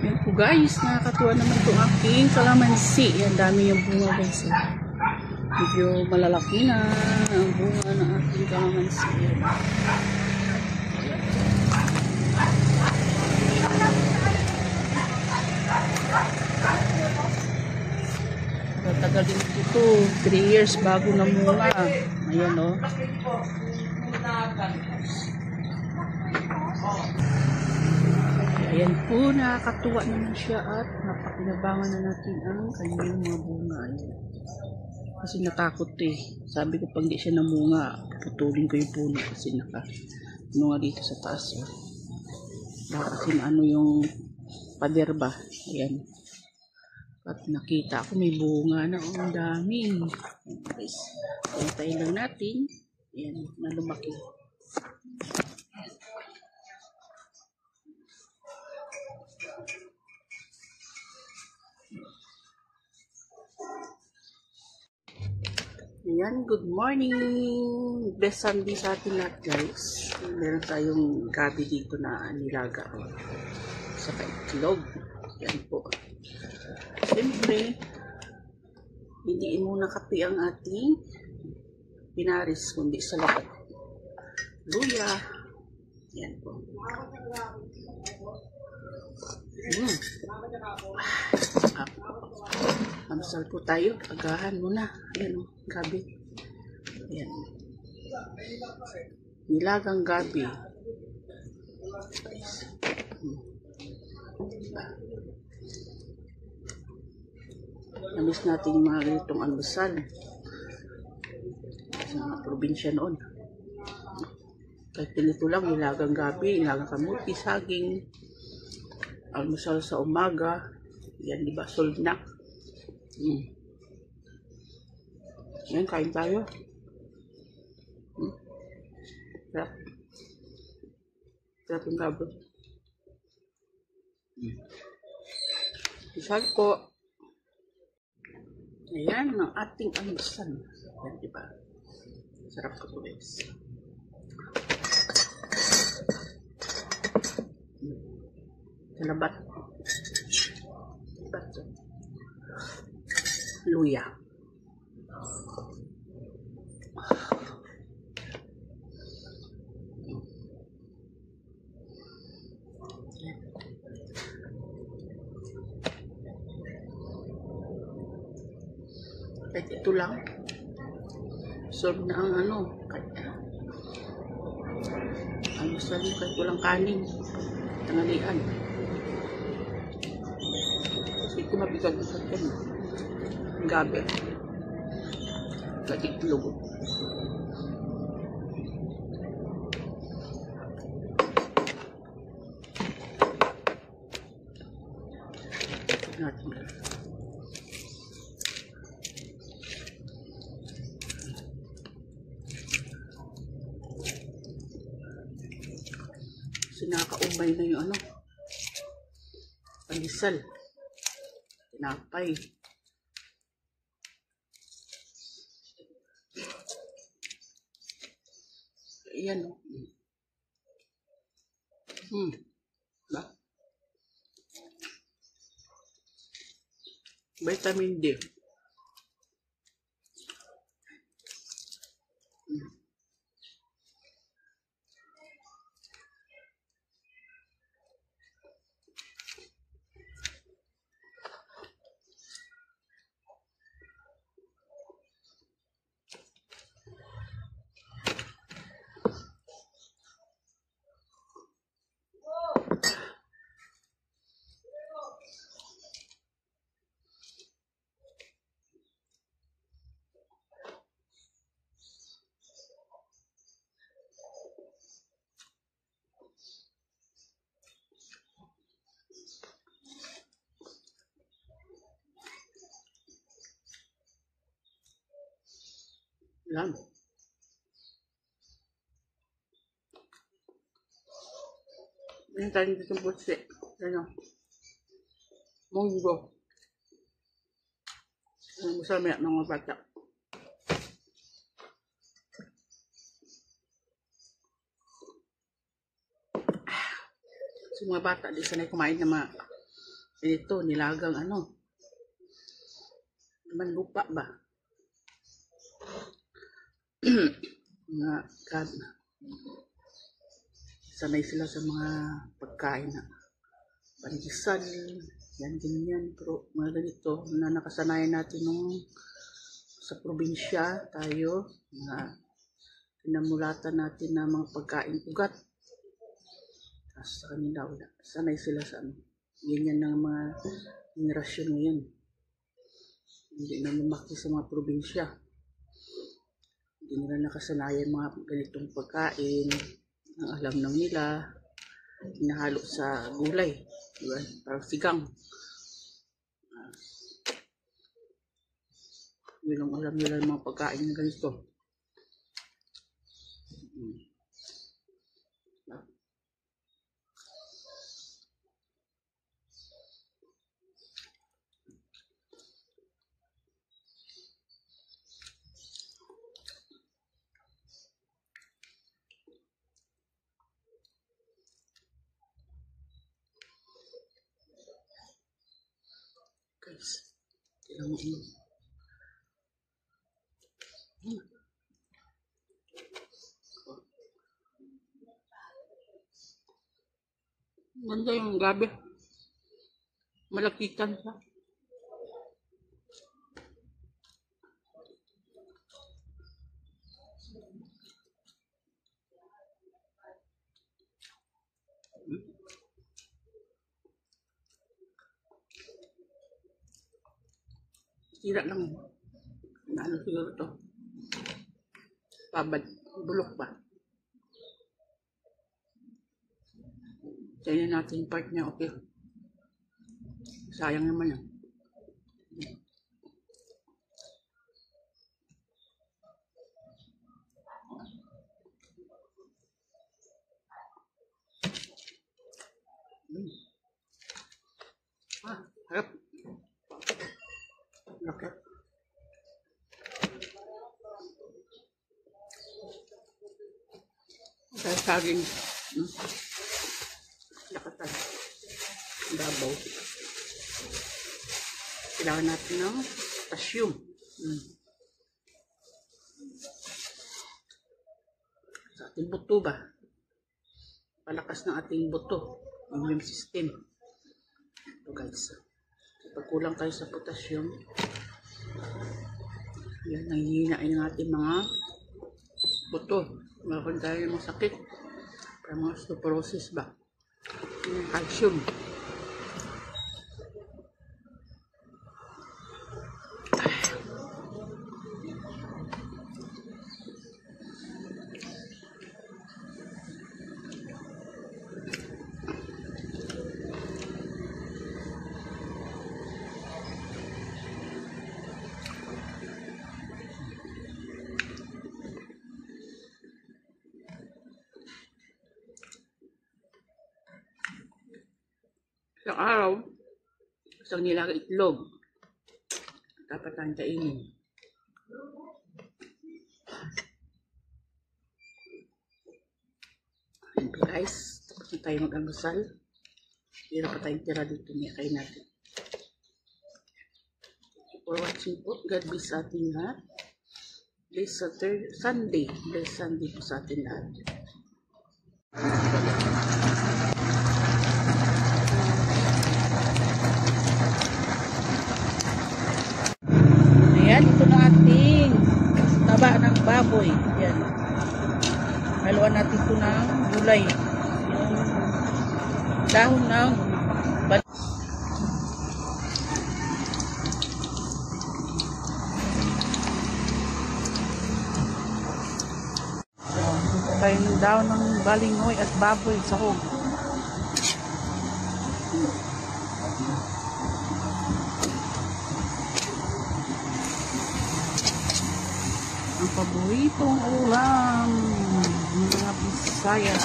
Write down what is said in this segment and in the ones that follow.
Yan po guys, nakakatuwa naman itong aking kalamansi. Yan, dami yung bunga guys. Medyo malalaki na ang bunga ng aking kalamansi. Tagal din ito. 3 years bago namunga. Ayan o. Ayan po, nakakatuwa naman siya at napakinabangan na natin ang kanyang mga bunga. Ayan. Kasi natakot eh. Sabi ko pag di siya namunga, putulin ko yung puno kasi naka dito sa taas. Oh. Kasi ano yung pader ba. Ayan. At nakita ko may bunga na. Oh, ang dami. Guys, tayo lang natin. Ayan, na lumaki. Ayan, good morning! Best Sunday sa atin lahat guys. Meron tayong gabi dito na nilaga. Saka itlog. Yan po. Siyempre, hindi muna kape ang ating pinaris, kundi sa lahat. Luya. Yan po. Amsal po tayo. Agahan muna. Ayan o. Gabi. Ayan. Nilagang gabi. Namis natin yung mga ganitong almusal. Sa mga probinsya noon. Kahit ganito lang, nilagang gabi, nilagang kamuti, saging, almusal sa umaga. Yan, di ba? Solve na. Yan, kain tayo. Sarap. Sarap yung gabi. Isal po. Ayan, ang ating almusal. Yan, di ba? Sarap ko po, guys. Salabat. Luya. Kahit ito lang. Solve na ang ano. Ang gusto nyo kahit walang kanin. Tanghalian. Kasi ito mabigat na sa akin. Gabi. Kahit itlog. Natin. Sinakaumay na yung ano. Pandesal. Tinapay. Ayan o. Ba? Vitamin D. Yan. Yan tayo dito sa butsi. Yan o. Munggo. Ang gusto namin mga bata. Kasi mga bata, di sanay kumain na mga ito, nilagang ano. Naman lupa ba? Mga kad. Sanay sila sa mga pagkain na pandesal, yan, ganyan. Pero mga ganito na nakasanayan natin nung sa probinsya tayo, na pinamulatan natin na mga pagkain ugat. Tapos sa kanila, wala. Sanay sila sa ano. Ganyan ng mga generasyon ngayon. Hindi na lumaki sa mga probinsya. Hindi nila nakasanayan mga ganitong pagkain. Ang alam lang nila, hinahalo sa gulay. Diba? Parang sigang. Yun ang alam nila ng mga pagkain na ganito. Guys, tignan mo yun. Ganda yung gabi. Malakitan siya. Sira lang. Ano siguro to? Pabad. Bulok pa. Kaya natin yung part niya, okay. Sayang naman yan. Harap. Okay. Dahil saging. Lakatan. Dabaw. Kailangan natin ng potassium. Sa ating buto ba? Palakas ng ating buto. Immune system. Ito guys. Pag kulang tayo sa potassium, yan, nanghihinain ng ating mga buto. Meron tayo ng mga sakit. Para mga osteoporosis ba? Yung calcium. Sa araw, isang nilagang itlog. Dapat tayong kainin. Ayan guys, tapos na tayo mag-almusal. Tira pa tayong tira dito niya kain natin. For watching po, God bless sa ating lahat. Bless Sunday. Bless Sunday po sa ating lahat. Ayan, ito na ating taba ng baboy. Ayan. Haluan natin ito ng gulay. Yung dahon ng tayo ng dahon ng balingoy at baboy sa hog. Ang paboritong ulam ng mga Bisaya.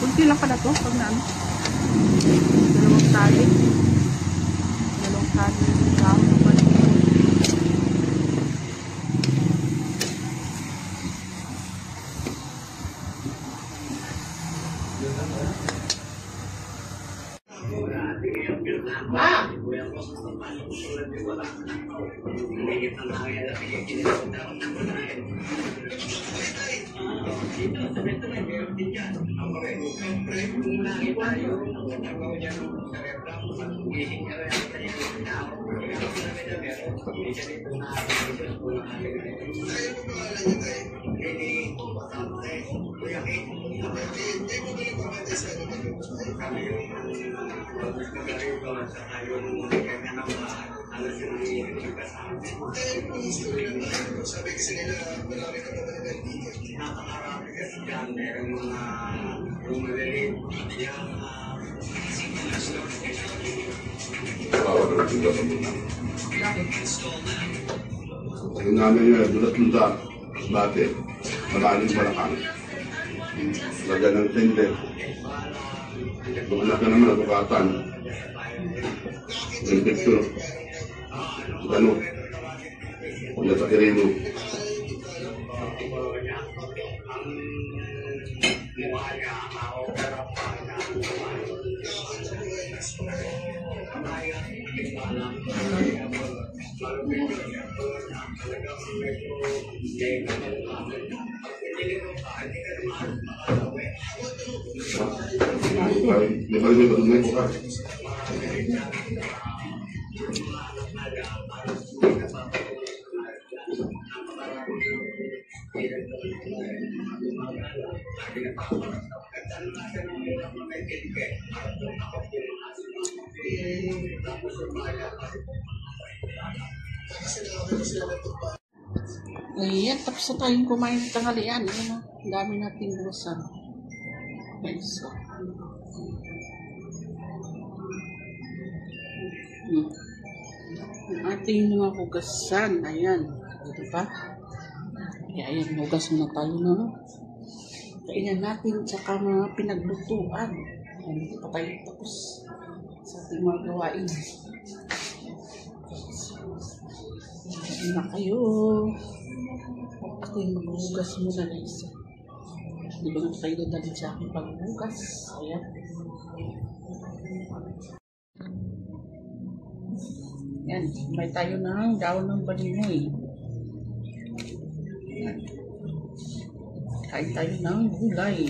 Kunti lang pala to pag naano. Sabi kasi nila, marami ka naman nagtitigil. Napakarami kasi dyan, meron mga rumalilit. Yung namin yun, dulat-dulat, bate, malalim balakang. Lagyan ng tende. Kung anak ka naman, natukatan. Infeksyon. Ganun. Kung sa kirino. Di ba may badunay ko ka? Ayan, tapos na tayong kumain ng tanghalian. Ayan o, ang dami nating buwasan. Guys, ang ating mga hugasan. Ayan, diba? Kaya ayan, hugas muna tayo na. Kainan natin, tsaka mga pinaglutuan. Ayan, hindi pa tayo tapos sa ating mga gawain. Ayan na kayo. Ako yung maghugas muna guys. Di ba nga kayo dadalhin sa aking paghugas? Ayan. Ayan, may tayo ng daon ng balimoy. Ayan. Kain tayo ng gulay.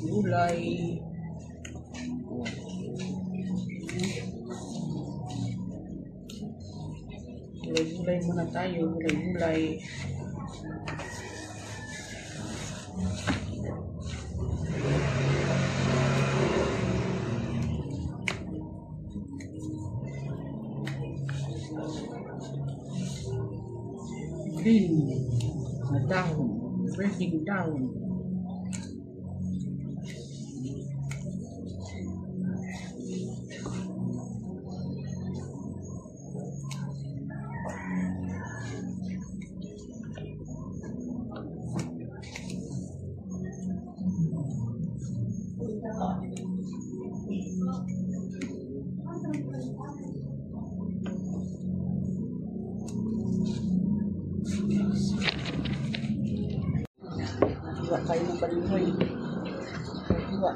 Gulay. Gulay-gulay muna tayo. Gulay-gulay. Green na dahon, breaking down. Hiwa tayo ng balimoy. Hiwa.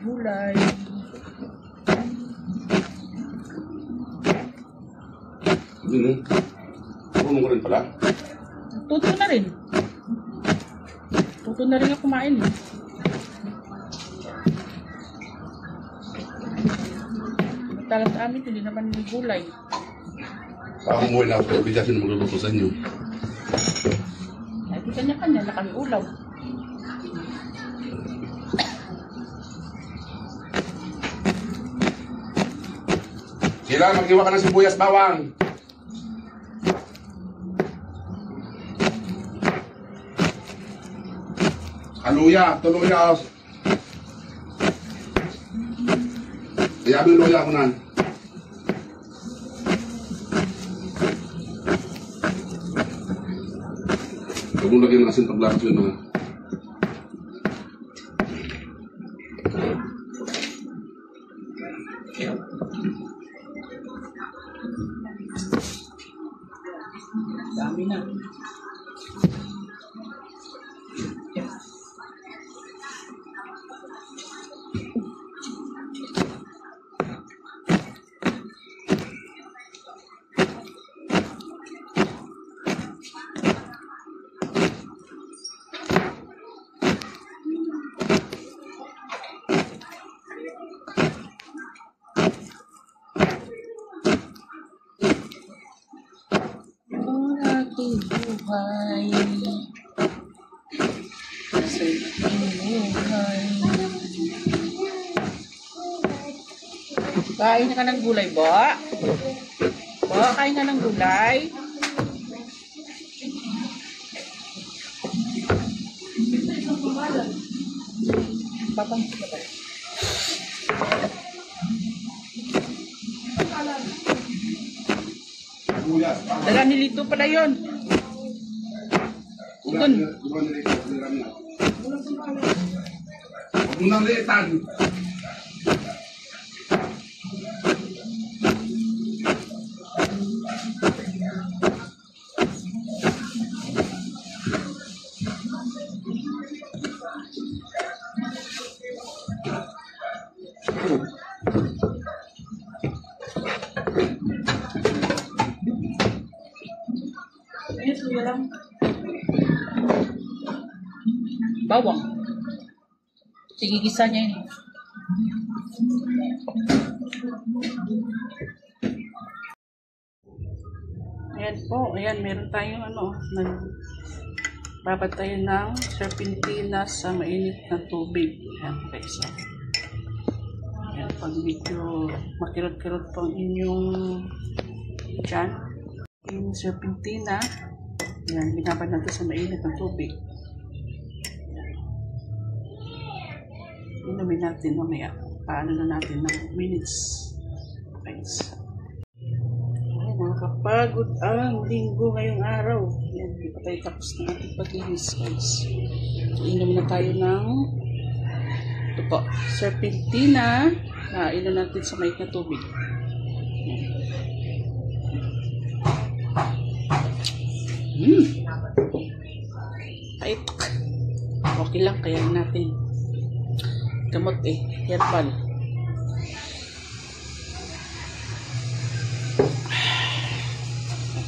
Gulay. Hindi. Puno ko rin pala. Tuto na rin. Tuto na rin ako kumain. Talas sa amin, hindi naman may gulay. Ako umuwi na ako, obligasyon na magluluto sa inyo. Ay, di kanya-kanya na kami ulaw. Kailangan mag-iwa ka ng sibuyas, bawang. Haluya, tuluyas. Iyabi yung luya ko na. Huwag mong lagyan ng asin paglakas yun mga. Dami na. Buhay sa buhay. Kain ka ng gulay, Bo? Bo, kain ka ng gulay? Babang ka ba? Dala nilito pala yun. Doon. Unang liitan. Bawang. Sige, gisa niya yun. Ayan po. Ayan, meron tayong babad tayo ng serpentina sa mainit na tubig. Ayan, guys. Ayan, pag medyo makirot-kirot po ang inyong tiyan, yung serpentina, ayan, binabad natin sa mainit na tubig. Inumin natin mamaya. Paano na natin ng minutes. Guys. Ay, nakakapagod ang linggo ngayong araw. Yan, hindi pa tayo tapos na ating paglinis, guys. So, inumin na tayo ng ito po, serpentina na inom natin sa mainit na tubig. Ay, okay lang, kaya natin. Gamot herbal.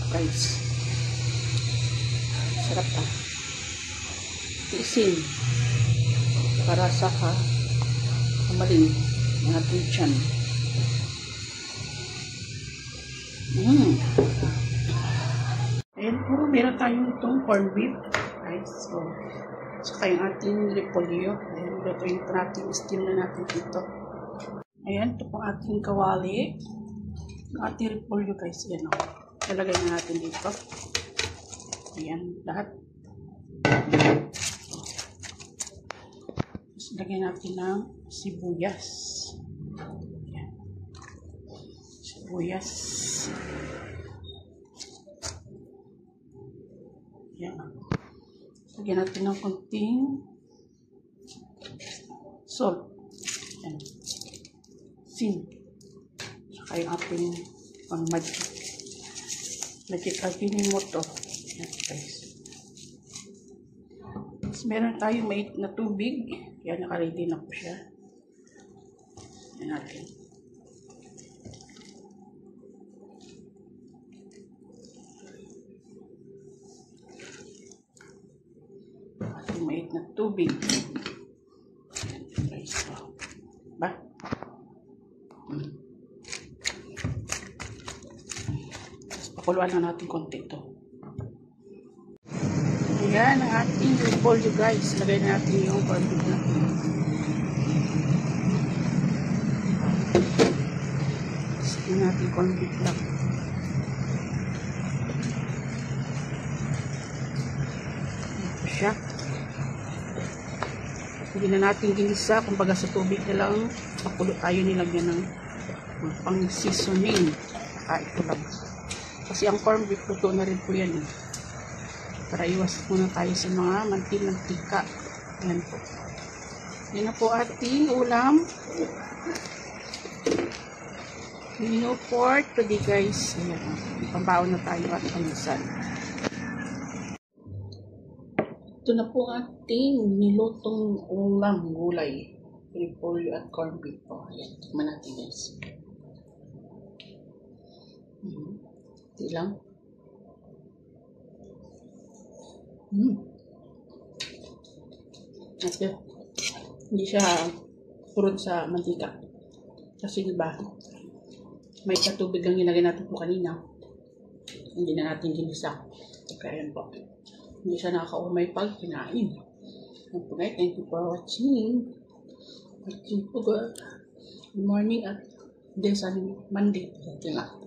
Guys. Sarap tiisin. Para sa kamaling ng ating tiyan. Ayan po, meron tayong itong corned beef. Guys, so, saka yung ating repolyo. Ayan, lutuin po natin, steam na natin dito. Ayan, ito po ating kawali. Yung ating repolyo, guys. Ayan, talagay na natin dito. Ayan, lahat. Tapos, lagyan natin ng sibuyas. Ayan. Sibuyas. Ayan. Lagyan natin ng konting salt. Ayan. Sin. Saka yung ating pang-magic. Magic alpinin mo to. Ayan, guys. Tapos meron tayong mainit na tubig. Kaya naka-ready na po siya. Ayan natin. Mainit na tubig. Guys, ba? Tapos pakuluan na natin konti ito. Ayan ang ating repolyo, guys. Lagay na natin yung konti na. Sige natin konti lang. Ito siya. Hindi na natin ginisa, kumbaga sa tubig na lang, pakulo tayo nilagyan ng pang seasoning. Ito lang. Kasi ang corned beef, luto na rin po yan. Para iwas muna tayo sa mga mantika. Yan po. Yan na po ating ulam. Mino pork today guys. Ayan, pambaon na tayo at pangisan. Ito na po ating nilutong ulam gulay. Repolyo at corned beef po. Ayan, tikman natin guys. Ito lang. Okay. Hindi siya purot sa mantika. Kasi diba, may katubig lang nilagay natin po kanina. Hindi na natin ginisa. Okay, ayan po. Hindi siya nakakaumay pag kinain. Okay, thank you for watching. Good morning at this on Monday. Thank you lang.